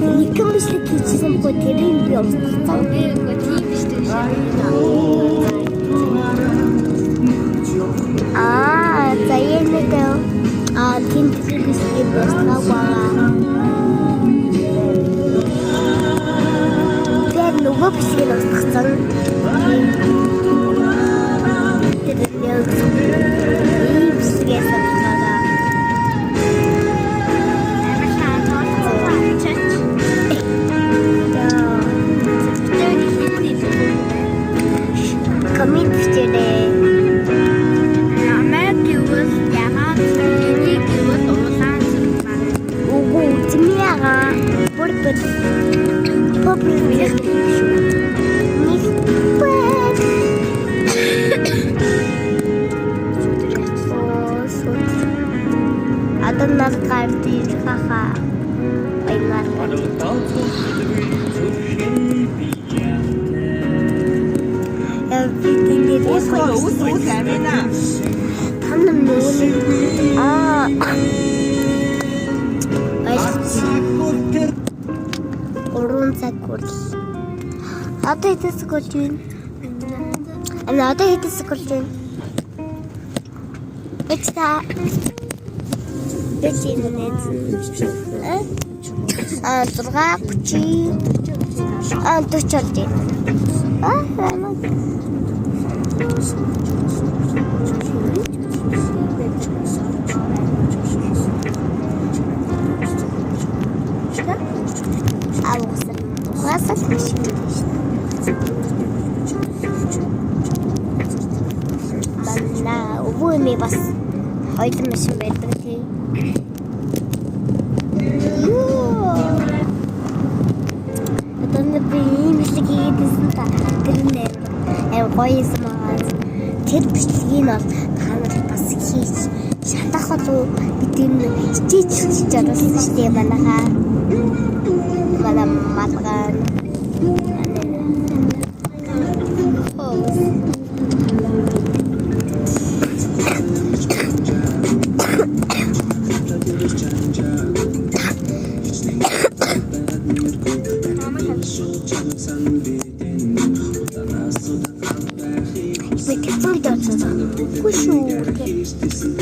Никем бичлэг хийчихсэн бөгөөд тэрийг би устгацсан. Үгүй тийм биш дээ. Заянаа тийм бичлэг устгаваа. Тэр нөгөө бичлэг устгацсан. Adan nas kartis haha. Baylar. Urun sakurs. Ata itu sekolah. Ata itu sekolah. Kita. Бас хоёрын машин байдаг тийм. Би ийм бичлэг хийгээдсэн та тэр нэр гоёсэн маа. Тэр бичлэгийг бол та нар бас хийж шатах болов бид энэ хичээж чадсан шүү дээ манайхаа. Малган. Кушай.